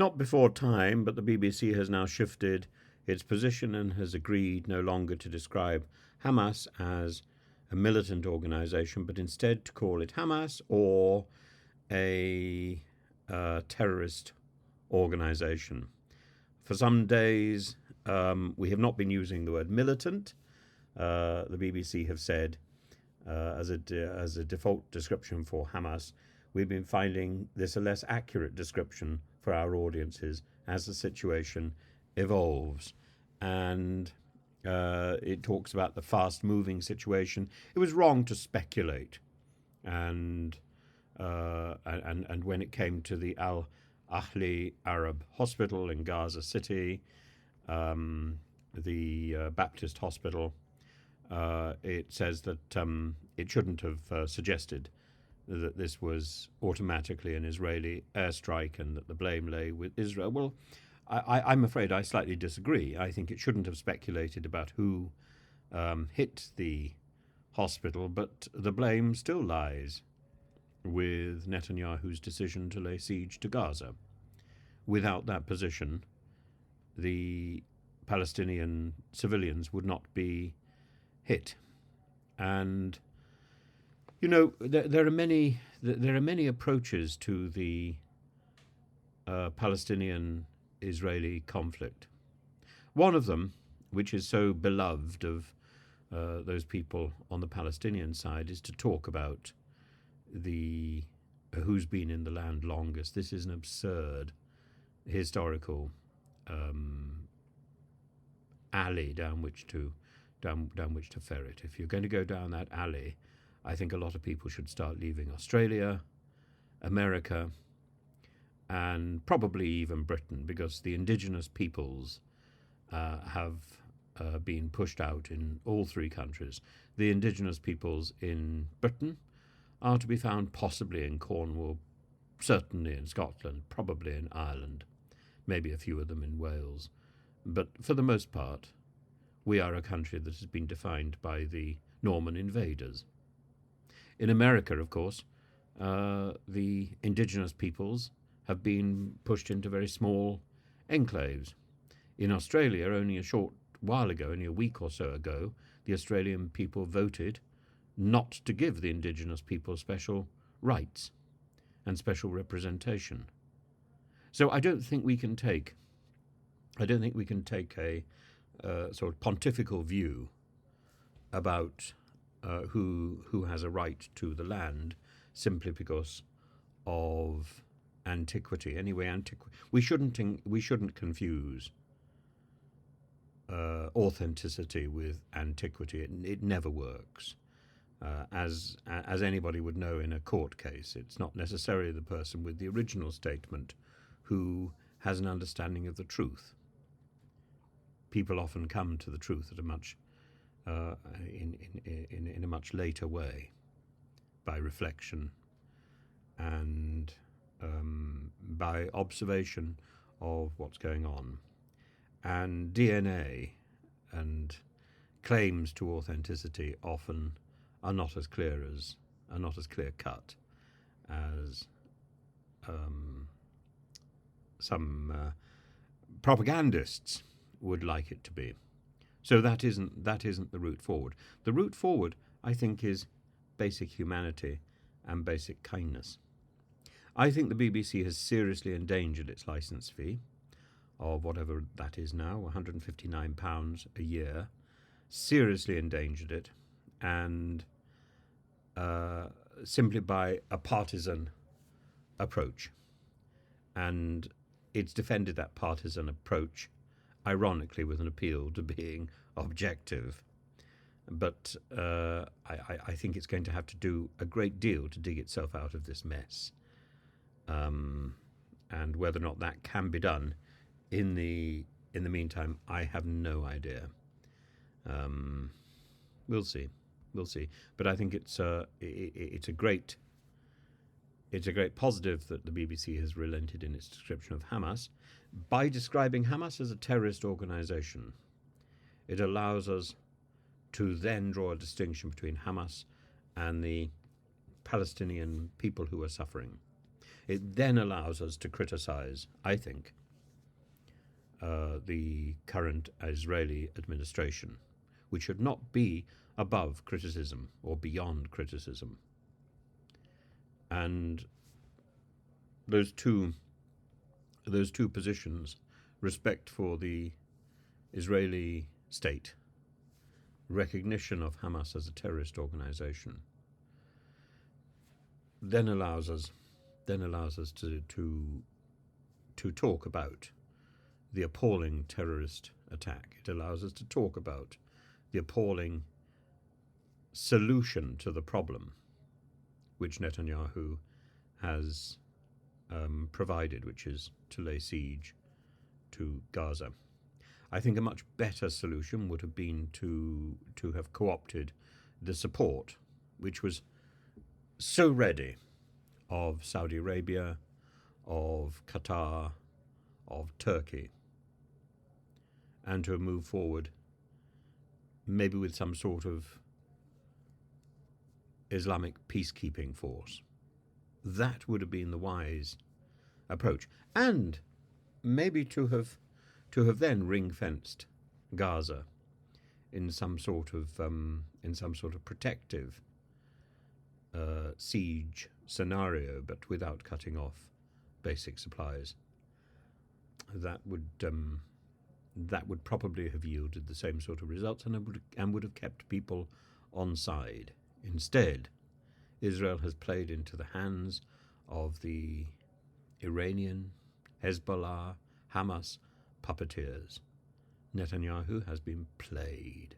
Not before time, but the BBC has now shifted its position and has agreed no longer to describe Hamas as a militant organisation, but instead to call it Hamas or a terrorist organisation. For some days, we have not been using the word militant. The BBC have said, as a default description for Hamas, we've been finding this a less accurate description for our audiences as the situation evolves. And it talks about the fast-moving situation. It was wrong to speculate, and when it came to the Al Ahli Arab Hospital in Gaza City, the Baptist hospital, it says that it shouldn't have suggested that this was automatically an Israeli airstrike and that the blame lay with Israel. Well, I'm afraid I slightly disagree. I think it shouldn't have speculated about who hit the hospital, but the blame still lies with Netanyahu's decision to lay siege to Gaza. Without that position, the Palestinian civilians would not be hit. And there are many approaches to the Palestinian-Israeli conflict. One of them, which is so beloved of those people on the Palestinian side, is to talk about the who's been in the land longest. This is an absurd historical alley down which to ferret. If you're going to go down that alley, I think a lot of people should start leaving Australia, America, and probably even Britain, because the indigenous peoples have been pushed out in all three countries. The indigenous peoples in Britain are to be found possibly in Cornwall, certainly in Scotland, probably in Ireland, maybe a few of them in Wales. But for the most part, we are a country that has been defined by the Norman invaders. In America, of course, the indigenous peoples have been pushed into very small enclaves. In Australia, only a short while ago, only a week or so ago, the Australian people voted not to give the indigenous people special rights and special representation. So I don't think we can take a sort of pontifical view about who has a right to the land simply because of antiquity. Anyway, we shouldn't confuse authenticity with antiquity. It never works. As anybody would know in a court case, it's not necessarily the person with the original statement who has an understanding of the truth. People often come to the truth at a much in a much later way, by reflection and by observation of what's going on. And DNA and claims to authenticity often are not as clear cut as some propagandists would like it to be. So that isn't the route forward. The route forward, I think, is basic humanity and basic kindness. I think the BBC has seriously endangered its licence fee of whatever that is now, £159 a year, seriously endangered it, and simply by a partisan approach. And it's defended that partisan approach, ironically, with an appeal to being objective. But I think it's going to have to do a great deal to dig itself out of this mess. And whether or not that can be done in the meantime, I have no idea. We'll see. But I think it's a great positive that the BBC has relented in its description of Hamas. By describing Hamas as a terrorist organisation, it allows us to then draw a distinction between Hamas and the Palestinian people who are suffering. it then allows us to criticize, I think, the current Israeli administration, which should not be above criticism or beyond criticism. And those two positions, respect for the Israeli state, recognition of Hamas as a terrorist organization, then allows us to talk about the appalling terrorist attack. It allows us to talk about the appalling solution to the problem which Netanyahu has provided, which is to lay siege to Gaza. I think a much better solution would have been to have co-opted the support, which was so ready, of Saudi Arabia, of Qatar, of Turkey, and to have moved forward maybe with some sort of Islamic peacekeeping force. That would have been the wise approach, and maybe to have then ring-fenced Gaza in some sort of protective siege scenario, but without cutting off basic supplies. That would probably have yielded the same sort of results, and would have kept people on side. Instead, Israel has played into the hands of the Iranian, Hezbollah, Hamas puppeteers. Netanyahu has been played.